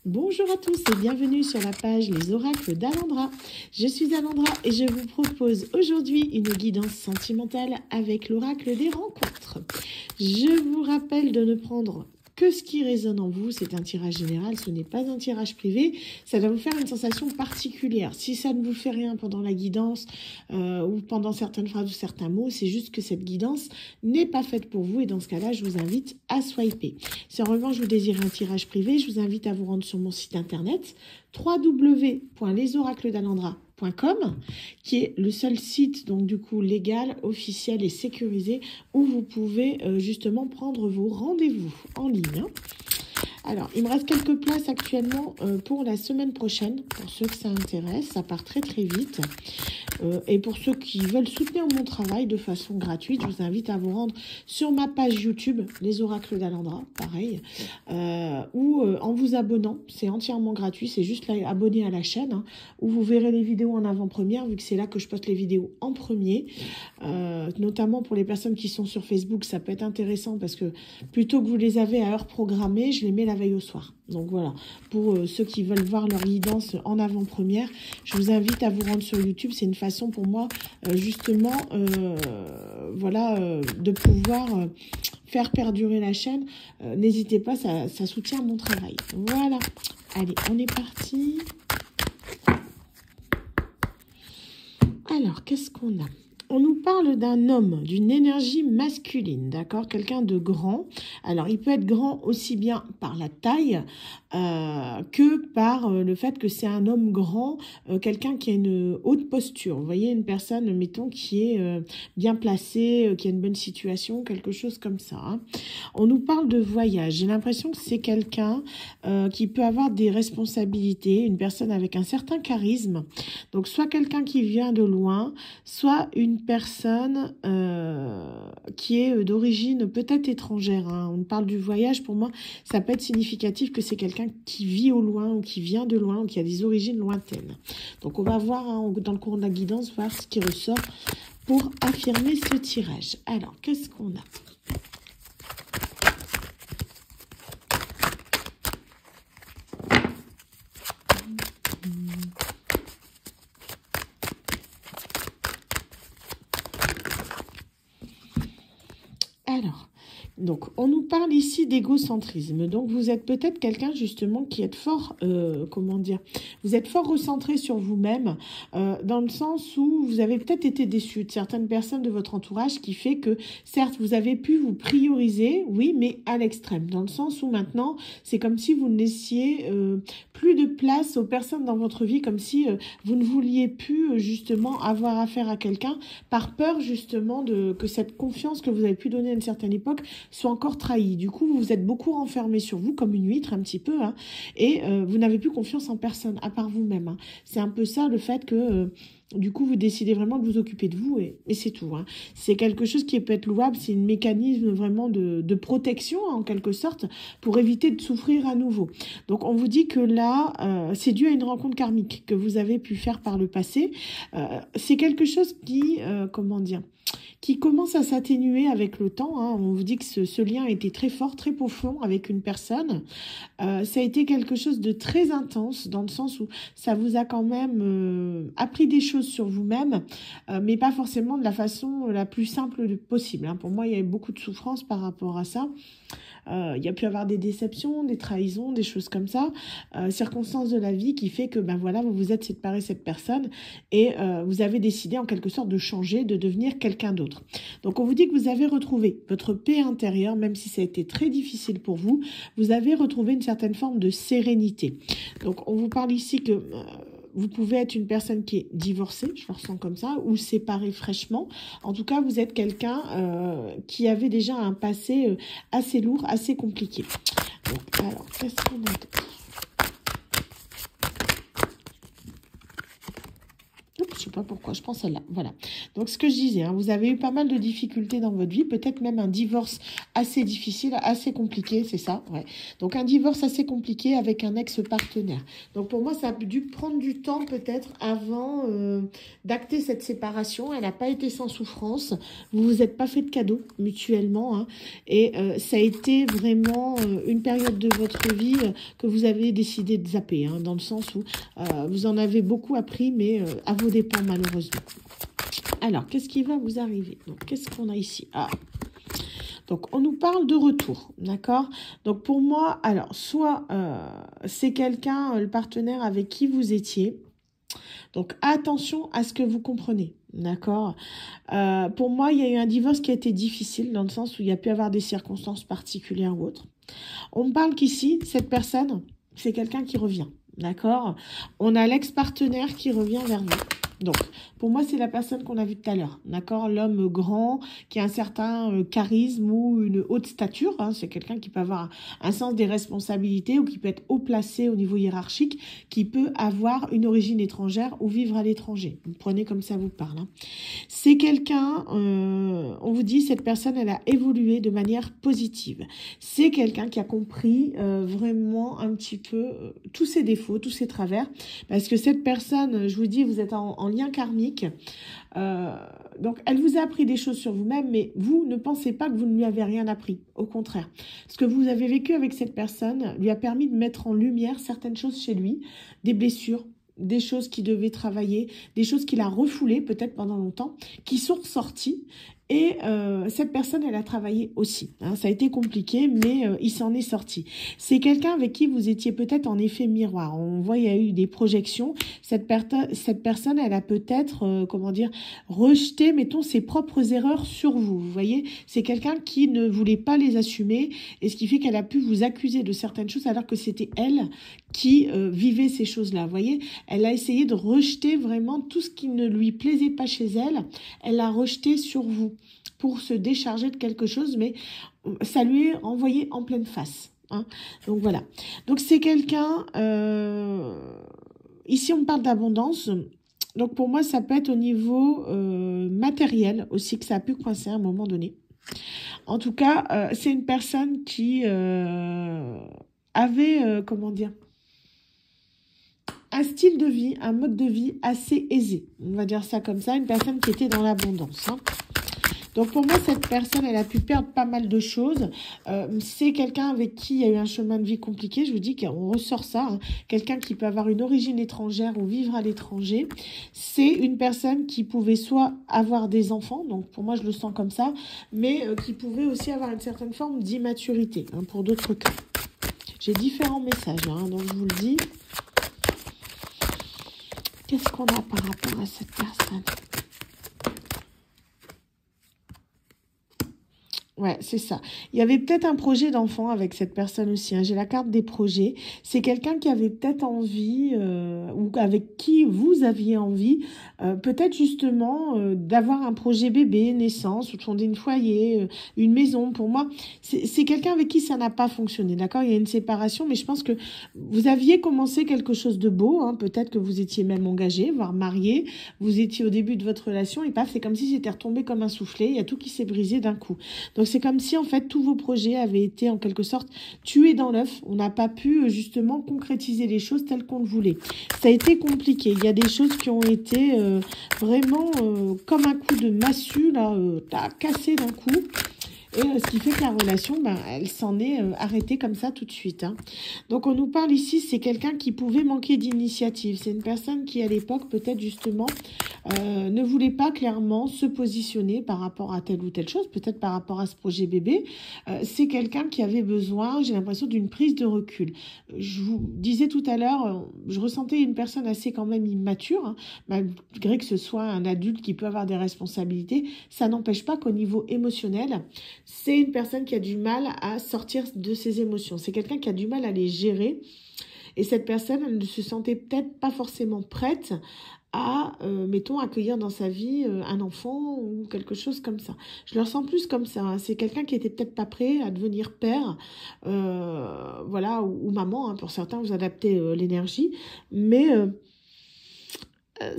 Bonjour à tous et bienvenue sur la page Les Oracles d'Alandra. Je suis Alandra et je vous propose aujourd'hui une guidance sentimentale avec l'oracle des rencontres. Je vous rappelle de ne prendre que ce qui résonne en vous. C'est un tirage général, ce n'est pas un tirage privé. Ça va vous faire une sensation particulière. Si ça ne vous fait rien pendant la guidance ou pendant certaines phrases ou certains mots, c'est juste que cette guidance n'est pas faite pour vous et dans ce cas-là, je vous invite à swiper. Si en revanche vous désirez un tirage privé, je vous invite à vous rendre sur mon site internet www.lesoracledalandra.com qui est le seul site donc du coup légal, officiel et sécurisé où vous pouvez justement prendre vos rendez-vous en ligne. Alors, il me reste quelques places actuellement pour la semaine prochaine, pour ceux que ça intéresse, ça part très très vite. Et pour ceux qui veulent soutenir mon travail de façon gratuite, je vous invite à vous rendre sur ma page YouTube, Les Oracles d'Alandra, pareil, ou en vous abonnant, c'est entièrement gratuit, c'est juste abonner à la chaîne, hein, où vous verrez les vidéos en avant-première, vu que c'est là que je poste les vidéos en premier, notamment pour les personnes qui sont sur Facebook, ça peut être intéressant parce que plutôt que vous les avez à heure programmée, je les mets la veille au soir. Donc voilà, pour ceux qui veulent voir leur guidance en avant-première, je vous invite à vous rendre sur YouTube. C'est une façon pour moi, justement, voilà, de pouvoir faire perdurer la chaîne. N'hésitez pas, ça soutient mon travail. Voilà, allez, on est parti. Alors, qu'est-ce qu'on a ? On nous parle d'un homme, d'une énergie masculine, d'accord? Quelqu'un de grand. Alors, il peut être grand aussi bien par la taille que par le fait que c'est un homme grand, quelqu'un qui a une haute posture. Vous voyez, une personne, mettons, qui est bien placée, qui a une bonne situation, quelque chose comme ça. Hein. On nous parle de voyage. J'ai l'impression que c'est quelqu'un qui peut avoir des responsabilités, une personne avec un certain charisme. Donc, soit quelqu'un qui vient de loin, soit une personne qui est d'origine peut-être étrangère. Hein. On parle du voyage, pour moi, ça peut être significatif que c'est quelqu'un qui vit au loin ou qui vient de loin ou qui a des origines lointaines. Donc on va voir hein, dans le cours de la guidance, voir ce qui ressort pour affirmer ce tirage. Alors, qu'est-ce qu'on a ? Alors, donc, on nous parle ici d'égocentrisme. Donc, vous êtes peut-être quelqu'un, justement, qui est fort, comment dire, vous êtes fort recentré sur vous-même, dans le sens où vous avez peut-être été déçu de certaines personnes de votre entourage, qui fait que, certes, vous avez pu vous prioriser, oui, mais à l'extrême, dans le sens où maintenant, c'est comme si vous ne laissiez plus de place aux personnes dans votre vie, comme si vous ne vouliez plus, justement, avoir affaire à quelqu'un, par peur, justement, que cette confiance que vous avez pu donner à une certaine époque soit encore trahi. Du coup, vous vous êtes beaucoup renfermé sur vous, comme une huître un petit peu, hein, et vous n'avez plus confiance en personne, à part vous-même. Hein. C'est un peu ça, le fait que... du coup, vous décidez vraiment de vous occuper de vous et c'est tout. Hein. C'est quelque chose qui peut être louable, c'est un mécanisme vraiment de protection, en quelque sorte, pour éviter de souffrir à nouveau. Donc, on vous dit que là, c'est dû à une rencontre karmique que vous avez pu faire par le passé. C'est quelque chose qui, comment dire, qui commence à s'atténuer avec le temps. Hein. On vous dit que ce lien a été très fort, très profond avec une personne. Ça a été quelque chose de très intense, dans le sens où ça vous a quand même appris des choses sur vous-même, mais pas forcément de la façon la plus simple possible. Hein. Pour moi, il y a eu beaucoup de souffrance par rapport à ça. Il y a pu avoir des déceptions, des trahisons, des choses comme ça, circonstances de la vie qui fait que ben voilà, vous vous êtes séparé de cette personne et vous avez décidé en quelque sorte de changer, de devenir quelqu'un d'autre. Donc on vous dit que vous avez retrouvé votre paix intérieure, même si ça a été très difficile pour vous, vous avez retrouvé une certaine forme de sérénité. Donc on vous parle ici que... vous pouvez être une personne qui est divorcée, je le ressens comme ça, ou séparée fraîchement. En tout cas, vous êtes quelqu'un qui avait déjà un passé assez lourd, assez compliqué. Donc, alors, qu'est-ce qu'on a d'autre ? Oups, sais pas pourquoi, je prends celle-là. Voilà. Donc, ce que je disais, hein, vous avez eu pas mal de difficultés dans votre vie, peut-être même un divorce assez difficile, assez compliqué, c'est ça, ouais. Donc, un divorce assez compliqué avec un ex-partenaire. Donc, pour moi, ça a dû prendre du temps peut-être avant d'acter cette séparation. Elle n'a pas été sans souffrance. Vous vous êtes pas fait de cadeaux mutuellement, hein, et ça a été vraiment une période de votre vie que vous avez décidé de zapper, hein, dans le sens où vous en avez beaucoup appris, mais à vos dépens, malheureusement. Alors, qu'est-ce qui va vous arriver? Donc, qu'est-ce qu'on a ici? Ah, donc, on nous parle de retour, d'accord? Donc, pour moi, alors, soit c'est quelqu'un, le partenaire avec qui vous étiez. Donc, attention à ce que vous comprenez, d'accord? Pour moi, il y a eu un divorce qui a été difficile, dans le sens où il y a pu avoir des circonstances particulières ou autres. On me parle qu'ici, cette personne, c'est quelqu'un qui revient, d'accord? On a l'ex-partenaire qui revient vers vous. Donc, pour moi, c'est la personne qu'on a vue tout à l'heure, d'accord? L'homme grand, qui a un certain charisme ou une haute stature, hein, c'est quelqu'un qui peut avoir un sens des responsabilités ou qui peut être haut placé au niveau hiérarchique, qui peut avoir une origine étrangère ou vivre à l'étranger. Vous prenez comme ça vous parle. Hein. C'est quelqu'un, on vous dit, cette personne, elle a évolué de manière positive. C'est quelqu'un qui a compris vraiment un petit peu tous ses défauts, tous ses travers, parce que cette personne, je vous dis, vous êtes en lien karmique. Donc, elle vous a appris des choses sur vous-même, mais vous ne pensez pas que vous ne lui avez rien appris. Au contraire. Ce que vous avez vécu avec cette personne lui a permis de mettre en lumière certaines choses chez lui, des blessures, des choses qu'il devait travailler, des choses qu'il a refoulées peut-être pendant longtemps, qui sont ressorties. Et cette personne, elle a travaillé aussi. Hein, ça a été compliqué, mais il s'en est sorti. C'est quelqu'un avec qui vous étiez peut-être en effet miroir. On voit, il y a eu des projections. Cette personne, elle a peut-être, comment dire, rejeté, mettons, ses propres erreurs sur vous. Vous voyez, c'est quelqu'un qui ne voulait pas les assumer, et ce qui fait qu'elle a pu vous accuser de certaines choses, alors que c'était elle qui vivait ces choses-là. Vous voyez, elle a essayé de rejeter vraiment tout ce qui ne lui plaisait pas chez elle. Elle l'a rejeté sur vous pour se décharger de quelque chose, mais ça lui est envoyé en pleine face. Hein. Donc voilà. Donc c'est quelqu'un, ici on parle d'abondance, donc pour moi ça peut être au niveau matériel aussi, que ça a pu coincer à un moment donné. En tout cas, c'est une personne qui avait, comment dire, un style de vie, un mode de vie assez aisé. On va dire ça comme ça, une personne qui était dans l'abondance. Hein. Donc pour moi, cette personne, elle a pu perdre pas mal de choses. C'est quelqu'un avec qui il y a eu un chemin de vie compliqué. Je vous dis qu'on ressort ça. Hein. Quelqu'un qui peut avoir une origine étrangère ou vivre à l'étranger. C'est une personne qui pouvait soit avoir des enfants, donc pour moi je le sens comme ça, mais qui pouvait aussi avoir une certaine forme d'immaturité, hein, pour d'autres cas. J'ai différents messages, hein, donc je vous le dis. Qu'est-ce qu'on a par rapport à cette personne ? Ouais, c'est ça. Il y avait peut-être un projet d'enfant avec cette personne aussi. Hein. J'ai la carte des projets. C'est quelqu'un qui avait peut-être envie, ou avec qui vous aviez envie, peut-être justement d'avoir un projet bébé, naissance, ou de fonder une foyer, une maison. Pour moi, c'est quelqu'un avec qui ça n'a pas fonctionné. D'accord? Il y a une séparation, mais je pense que vous aviez commencé quelque chose de beau. Hein. Peut-être que vous étiez même engagé, voire marié. Vous étiez au début de votre relation et paf, c'est comme si c'était retombé comme un soufflet. Il y a tout qui s'est brisé d'un coup. Donc, c'est comme si, en fait, tous vos projets avaient été, en quelque sorte, tués dans l'œuf. On n'a pas pu, justement, concrétiser les choses telles qu'on le voulait. Ça a été compliqué. Il y a des choses qui ont été vraiment comme un coup de massue, là, cassé d'un coup. Et ce qui fait que la relation, elle s'en est arrêtée comme ça tout de suite. Hein. Donc, on nous parle ici, c'est quelqu'un qui pouvait manquer d'initiative. C'est une personne qui, à l'époque, peut-être justement, ne voulait pas clairement se positionner par rapport à telle ou telle chose, peut-être par rapport à ce projet bébé. C'est quelqu'un qui avait besoin, j'ai l'impression, d'une prise de recul. Je vous disais tout à l'heure, je ressentais une personne assez quand même immature, hein, malgré que ce soit un adulte qui peut avoir des responsabilités. Ça n'empêche pas qu'au niveau émotionnel, c'est une personne qui a du mal à sortir de ses émotions. C'est quelqu'un qui a du mal à les gérer. Et cette personne, elle ne se sentait peut-être pas forcément prête à, mettons, accueillir dans sa vie un enfant ou quelque chose comme ça. Je le ressens plus comme ça. Hein. C'est quelqu'un qui était peut-être pas prêt à devenir père, voilà, ou maman. Hein. Pour certains, vous adaptez l'énergie. Mais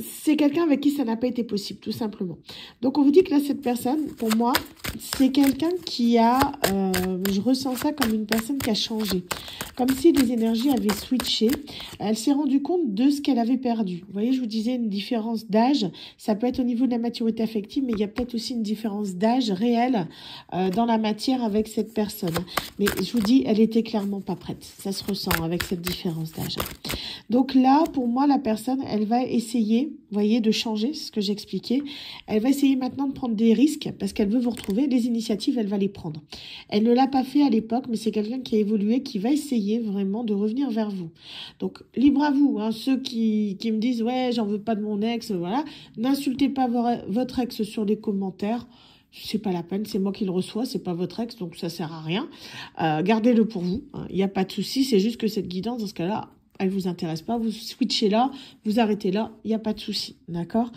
c'est quelqu'un avec qui ça n'a pas été possible, tout simplement. Donc, on vous dit que là, cette personne, pour moi, c'est quelqu'un qui a... je ressens ça comme une personne qui a changé. Comme si les énergies avaient switché. Elle s'est rendue compte de ce qu'elle avait perdu. Vous voyez, je vous disais une différence d'âge. Ça peut être au niveau de la maturité affective, mais il y a peut-être aussi une différence d'âge réelle dans la matière avec cette personne. Mais je vous dis, elle était clairement pas prête. Ça se ressent avec cette différence d'âge. Donc là, pour moi, la personne, elle va essayer, vous voyez, de changer, c'est ce que j'expliquais. Elle va essayer maintenant de prendre des risques parce qu'elle veut vous retrouver. Les initiatives, elle va les prendre. Elle ne l'a pas fait à l'époque, mais c'est quelqu'un qui a évolué, qui va essayer vraiment de revenir vers vous. Donc, libre à vous, hein, ceux qui me disent « Ouais, j'en veux pas de mon ex », voilà. N'insultez pas votre ex sur les commentaires. C'est pas la peine, c'est moi qui le reçois, c'est pas votre ex, donc ça sert à rien. Gardez-le pour vous, il n'y a pas de souci, c'est juste que cette guidance, dans ce cas-là, elle vous intéresse pas, vous switchez là, vous arrêtez là, il n'y a pas de souci, d'accord.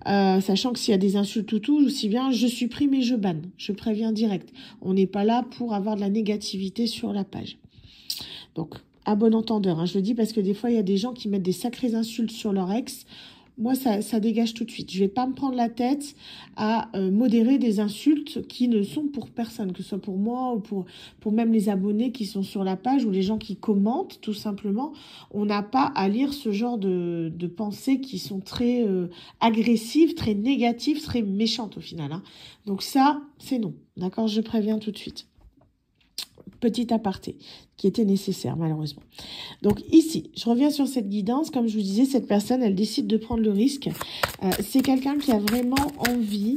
Sachant que s'il y a des insultes ou tout, aussi bien je supprime et je banne, je préviens direct. On n'est pas là pour avoir de la négativité sur la page. Donc, à bon entendeur, hein, je le dis parce que des fois, il y a des gens qui mettent des sacrées insultes sur leur ex. Moi, ça dégage tout de suite. Je vais pas me prendre la tête à modérer des insultes qui ne sont pour personne, que ce soit pour moi ou pour même les abonnés qui sont sur la page ou les gens qui commentent, tout simplement. On n'a pas à lire ce genre de pensées qui sont très agressives, très négatives, très méchantes au final, hein. Donc ça, c'est non. D'accord, je préviens tout de suite. Petit aparté qui était nécessaire malheureusement. Donc ici, je reviens sur cette guidance. Comme je vous disais, cette personne, elle décide de prendre le risque. C'est quelqu'un qui a vraiment envie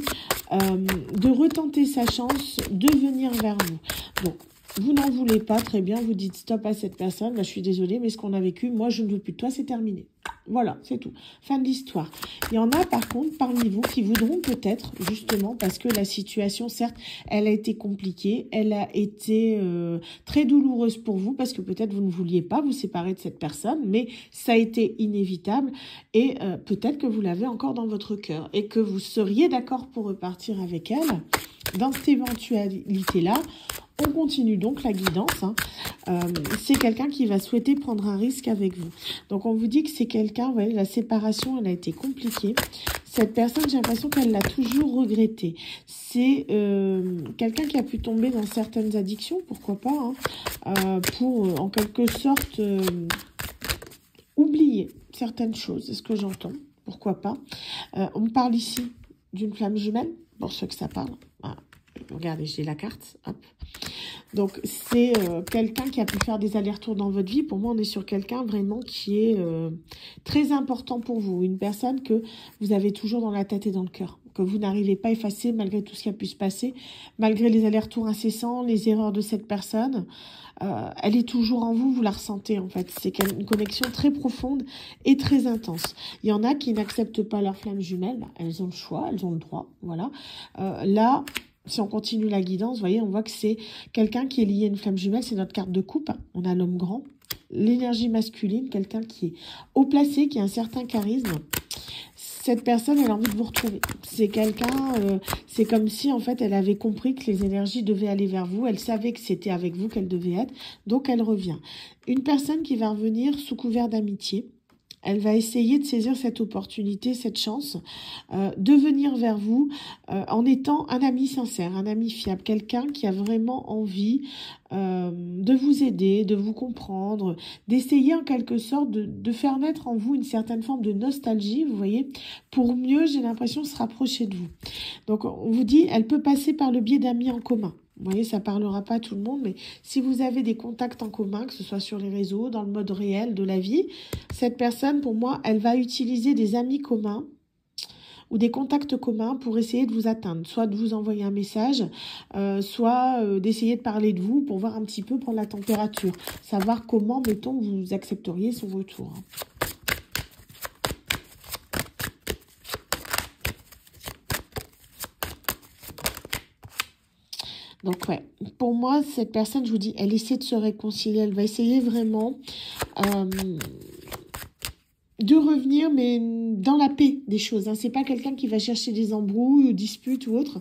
de retenter sa chance, de venir vers vous. Donc, vous n'en voulez pas, très bien, vous dites stop à cette personne, bah, je suis désolée, mais ce qu'on a vécu, moi je ne veux plus de toi, c'est terminé. Voilà, c'est tout. Fin de l'histoire. Il y en a par contre parmi vous qui voudront peut-être, justement, parce que la situation, certes, elle a été compliquée, elle a été très douloureuse pour vous, parce que peut-être vous ne vouliez pas vous séparer de cette personne, mais ça a été inévitable, et peut-être que vous l'avez encore dans votre cœur, et que vous seriez d'accord pour repartir avec elle. Dans cette éventualité-là, on continue donc la guidance. Hein. C'est quelqu'un qui va souhaiter prendre un risque avec vous. Donc, on vous dit que c'est quelqu'un, vous voyez, la séparation, elle a été compliquée. Cette personne, j'ai l'impression qu'elle l'a toujours regretté. C'est quelqu'un qui a pu tomber dans certaines addictions, pourquoi pas, hein, pour, en quelque sorte, oublier certaines choses. C'est ce que j'entends, pourquoi pas. On me parle ici d'une flamme jumelle, pour ceux que ça parle. Voilà. Regardez, j'ai la carte, hop. Donc, c'est quelqu'un qui a pu faire des allers-retours dans votre vie. Pour moi, on est sur quelqu'un vraiment qui est très important pour vous. Une personne que vous avez toujours dans la tête et dans le cœur. Que vous n'arrivez pas à effacer malgré tout ce qui a pu se passer. Malgré les allers-retours incessants, les erreurs de cette personne. Elle est toujours en vous, vous la ressentez en fait. C'est une connexion très profonde et très intense. Il y en a qui n'acceptent pas leur flamme jumelle. Bah, elles ont le choix, elles ont le droit. Voilà. Là... Si on continue la guidance, vous voyez, on voit que c'est quelqu'un qui est lié à une flamme jumelle. C'est notre carte de coupe. On a l'homme grand, l'énergie masculine, quelqu'un qui est haut placé, qui a un certain charisme. Cette personne, elle a envie de vous retrouver. C'est quelqu'un, c'est comme si, en fait, elle avait compris que les énergies devaient aller vers vous. Elle savait que c'était avec vous qu'elle devait être. Donc, elle revient. Une personne qui va revenir sous couvert d'amitié. Elle va essayer de saisir cette opportunité, cette chance, de venir vers vous en étant un ami sincère, un ami fiable, quelqu'un qui a vraiment envie de vous aider, de vous comprendre, d'essayer en quelque sorte de faire naître en vous une certaine forme de nostalgie, vous voyez, pour mieux, j'ai l'impression, se rapprocher de vous. Donc, on vous dit, elle peut passer par le biais d'amis en commun. Vous voyez, ça parlera pas à tout le monde, mais si vous avez des contacts en commun, que ce soit sur les réseaux, dans le mode réel de la vie, cette personne, pour moi, elle va utiliser des amis communs ou des contacts communs pour essayer de vous atteindre, soit de vous envoyer un message, soit d'essayer de parler de vous pour voir un petit peu, prendre la température, savoir comment, mettons, vous accepteriez son retour. Donc, ouais, pour moi, cette personne, je vous dis, elle essaie de se réconcilier. Elle va essayer vraiment de revenir, mais dans la paix des choses. Hein. C'est pas quelqu'un qui va chercher des embrouilles ou disputes ou autre.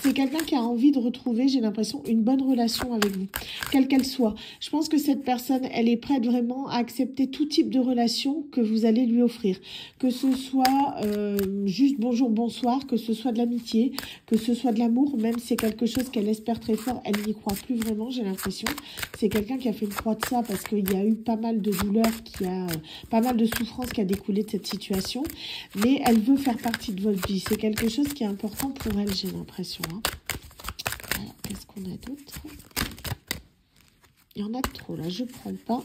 C'est quelqu'un qui a envie de retrouver, j'ai l'impression, une bonne relation avec vous, quelle qu'elle soit. Je pense que cette personne, elle est prête vraiment à accepter tout type de relation que vous allez lui offrir. Que ce soit juste bonjour, bonsoir, que ce soit de l'amitié, que ce soit de l'amour, même si c'est quelque chose qu'elle espère très fort, elle n'y croit plus vraiment, j'ai l'impression. C'est quelqu'un qui a fait une croix de ça parce qu'il y a eu pas mal de douleurs, pas mal de souffrance qui a découlé de cette situation, mais elle veut faire partie de votre vie. C'est quelque chose qui est important pour elle, j'ai l'impression. Hein. Alors, qu'est-ce qu'on a d'autre? Il y en a trop, là, je prends pas.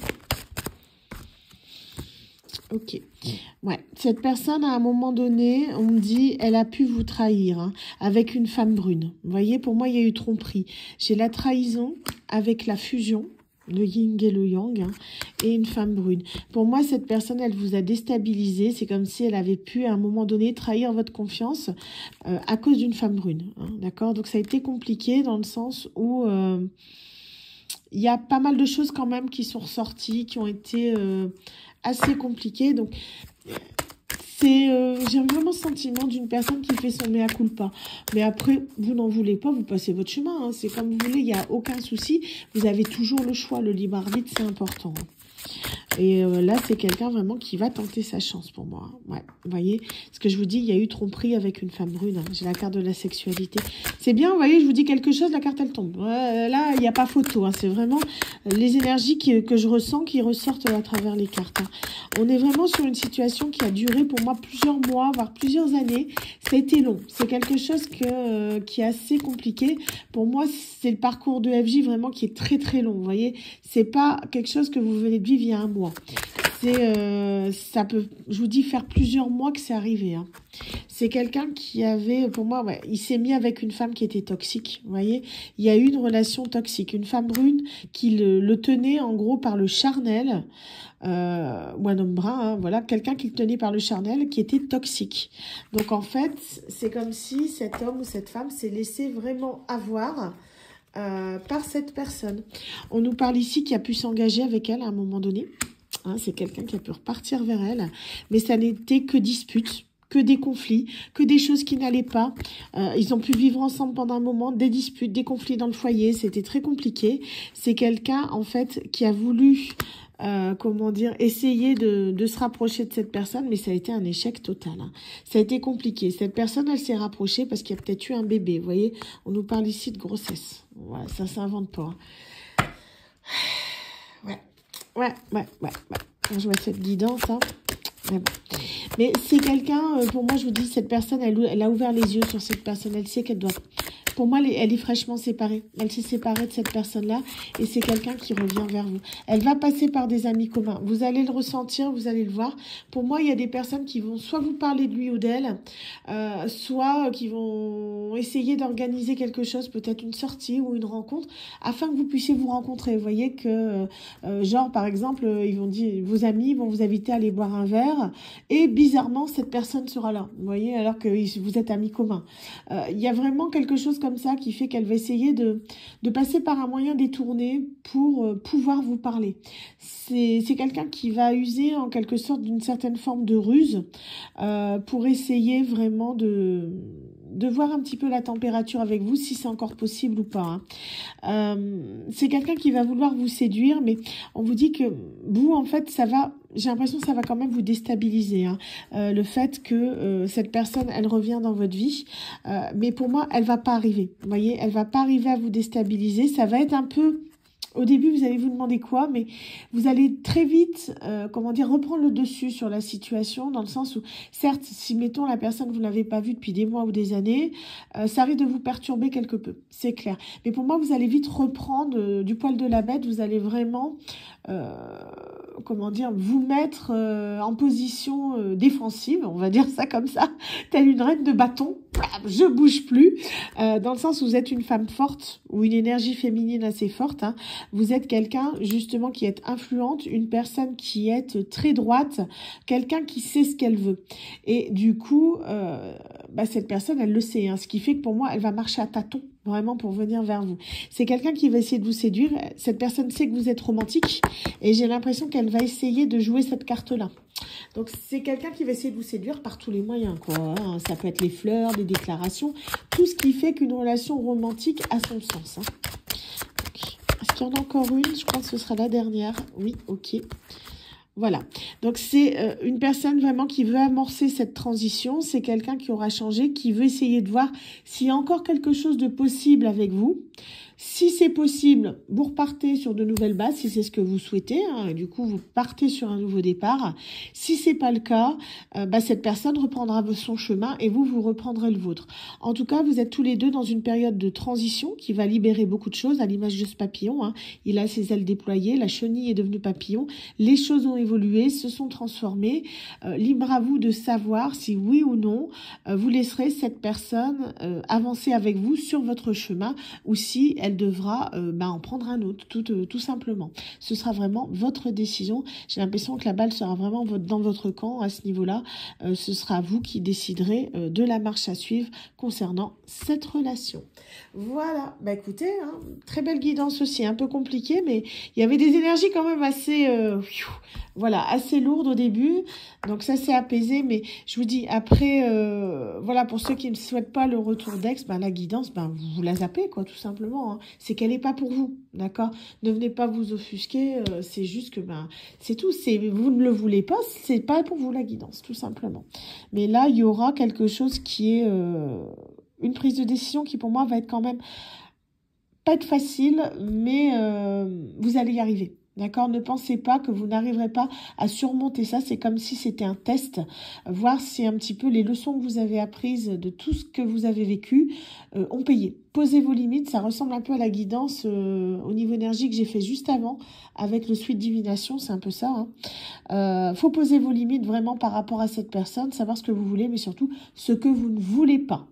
Ok. Ouais. Cette personne, à un moment donné, on me dit, elle a pu vous trahir hein, avec une femme brune. Vous voyez, pour moi, il y a eu tromperie. J'ai la trahison avec la fusion. Le yin et le yang, hein, et une femme brune. Pour moi, cette personne, elle vous a déstabilisé. C'est comme si elle avait pu, à un moment donné, trahir votre confiance à cause d'une femme brune. Hein, d'accord? Donc, ça a été compliqué dans le sens où il y a pas mal de choses quand même qui sont ressorties, qui ont été assez compliquées. Donc, j'ai vraiment le sentiment d'une personne qui fait son mea culpa. Mais après, vous n'en voulez pas, vous passez votre chemin. Hein. C'est comme vous voulez, il n'y a aucun souci. Vous avez toujours le choix, le libre arbitre, c'est important. Hein. Et là, c'est quelqu'un vraiment qui va tenter sa chance pour moi. Ouais, vous voyez, ce que je vous dis, il y a eu tromperie avec une femme brune. Hein. J'ai la carte de la sexualité. C'est bien, vous voyez, je vous dis quelque chose, la carte, elle tombe. Là, il n'y a pas photo. Hein. C'est vraiment les énergies que je ressens qui ressortent à travers les cartes. Hein. On est vraiment sur une situation qui a duré pour moi plusieurs mois, voire plusieurs années. Ça a été long. C'est quelque chose qui est assez compliqué. Pour moi, c'est le parcours de FJ vraiment qui est très très long. Vous voyez, c'est pas quelque chose que vous venez de vivre il y a un mois. Ça peut, je vous dis, faire plusieurs mois que c'est arrivé. Hein. C'est quelqu'un qui avait, pour moi, ouais, il s'est mis avec une femme qui était toxique. Vous voyez, il y a eu une relation toxique, une femme brune qui le tenait en gros par le charnel. Ou un homme brun, hein, voilà, quelqu'un qui le tenait par le charnel, qui était toxique. Donc en fait, c'est comme si cet homme ou cette femme s'est laissé vraiment avoir par cette personne. On nous parle ici qu'il a pu s'engager avec elle à un moment donné. Hein, c'est quelqu'un qui a pu repartir vers elle, mais ça n'était que disputes, que des conflits, que des choses qui n'allaient pas. Ils ont pu vivre ensemble pendant un moment, des disputes, des conflits dans le foyer, c'était très compliqué. C'est quelqu'un, en fait, qui a voulu, comment dire, essayer de se rapprocher de cette personne, mais ça a été un échec total. Hein. Ça a été compliqué. Cette personne, elle s'est rapprochée parce qu'il y a peut-être eu un bébé. Vous voyez, on nous parle ici de grossesse. Voilà, ça s'invente pas. Ouais. Quand je vois cette guidance, hein. Mais bon. Mais c'est quelqu'un, pour moi, je vous dis, cette personne, elle a ouvert les yeux sur cette personne. Elle sait qu'elle doit... Pour moi, elle est fraîchement séparée. Elle s'est séparée de cette personne-là et c'est quelqu'un qui revient vers vous. Elle va passer par des amis communs. Vous allez le ressentir, vous allez le voir. Pour moi, il y a des personnes qui vont soit vous parler de lui ou d'elle, soit qui vont essayer d'organiser quelque chose, peut-être une sortie ou une rencontre, afin que vous puissiez vous rencontrer. Vous voyez que, genre, par exemple, ils vont dire, vos amis vont vous inviter à aller boire un verre et bizarrement, cette personne sera là. Vous voyez, alors que vous êtes amis communs. Il y a vraiment quelque chose comme ça qui fait qu'elle va essayer de passer par un moyen détourné pour pouvoir vous parler. C'est quelqu'un qui va user en quelque sorte d'une certaine forme de ruse pour essayer vraiment de voir un petit peu la température avec vous, si c'est encore possible ou pas. Hein. C'est quelqu'un qui va vouloir vous séduire, mais on vous dit que vous, en fait, j'ai l'impression que ça va quand même vous déstabiliser. Hein. Le fait que cette personne, elle revient dans votre vie. Mais pour moi, elle va pas arriver. Vous voyez, elle va pas arriver à vous déstabiliser. Ça va être un peu... Au début, vous allez vous demander quoi, mais vous allez très vite, reprendre le dessus sur la situation, dans le sens où, certes, si, mettons, la personne, vous ne l'avez pas vue depuis des mois ou des années, ça risque de vous perturber quelque peu, c'est clair. Mais pour moi, vous allez vite reprendre du poil de la bête, vous allez vraiment, vous mettre en position défensive, on va dire ça comme ça, telle une reine de bâton, je bouge plus, dans le sens où vous êtes une femme forte, ou une énergie féminine assez forte, hein. Vous êtes quelqu'un justement qui est influente, une personne qui est très droite, quelqu'un qui sait ce qu'elle veut. Et du coup, cette personne, elle le sait. Hein, ce qui fait que pour moi, elle va marcher à tâtons vraiment pour venir vers vous. C'est quelqu'un qui va essayer de vous séduire. Cette personne sait que vous êtes romantique et j'ai l'impression qu'elle va essayer de jouer cette carte-là. Donc, c'est quelqu'un qui va essayer de vous séduire par tous les moyens, quoi. Hein. Ça peut être les fleurs, des déclarations, tout ce qui fait qu'une relation romantique a son sens. Hein. Est-ce qu'il y en a encore une? Je crois que ce sera la dernière. Oui, ok. Voilà, donc c'est une personne vraiment qui veut amorcer cette transition, c'est quelqu'un qui aura changé, qui veut essayer de voir s'il y a encore quelque chose de possible avec vous. Si c'est possible, vous repartez sur de nouvelles bases, si c'est ce que vous souhaitez, hein, et du coup vous partez sur un nouveau départ. Si c'est pas le cas, cette personne reprendra son chemin et vous reprendrez le vôtre. En tout cas, vous êtes tous les deux dans une période de transition qui va libérer beaucoup de choses, à l'image de ce papillon. Hein. Il a ses ailes déployées, la chenille est devenue papillon, les choses ont évolué, se sont transformées. Libre à vous de savoir si oui ou non, vous laisserez cette personne avancer avec vous sur votre chemin, ou si elle devra en prendre un autre, tout simplement. Ce sera vraiment votre décision. J'ai l'impression que la balle sera vraiment dans votre camp à ce niveau-là. Ce sera vous qui déciderez de la marche à suivre concernant cette relation. Voilà, écoutez, hein, très belle guidance aussi, un peu compliquée, mais il y avait des énergies quand même assez, assez lourdes au début. Donc ça s'est apaisé, mais je vous dis, après, pour ceux qui ne souhaitent pas le retour d'ex, la guidance, vous la zappez, quoi, tout simplement. Hein. C'est qu'elle n'est pas pour vous, d'accord? Ne venez pas vous offusquer, c'est juste que, c'est tout. Vous ne le voulez pas, c'est pas pour vous la guidance, tout simplement. Mais là, il y aura quelque chose qui est une prise de décision qui, pour moi, va être quand même pas être facile, mais vous allez y arriver. D'accord? Ne pensez pas que vous n'arriverez pas à surmonter ça. C'est comme si c'était un test. Voir si un petit peu les leçons que vous avez apprises de tout ce que vous avez vécu ont payé. Posez vos limites. Ça ressemble un peu à la guidance au niveau énergie que j'ai fait juste avant avec le suite divination. C'est un peu ça. Hein. Faut poser vos limites vraiment par rapport à cette personne. Savoir ce que vous voulez, mais surtout ce que vous ne voulez pas.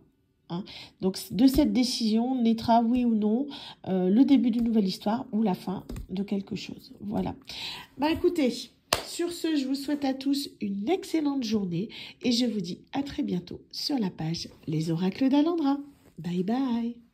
Hein. Donc, de cette décision naîtra, oui ou non, le début d'une nouvelle histoire ou la fin de quelque chose. Voilà. Écoutez, sur ce, je vous souhaite à tous une excellente journée et je vous dis à très bientôt sur la page Les Oracles d'Alendra. Bye bye.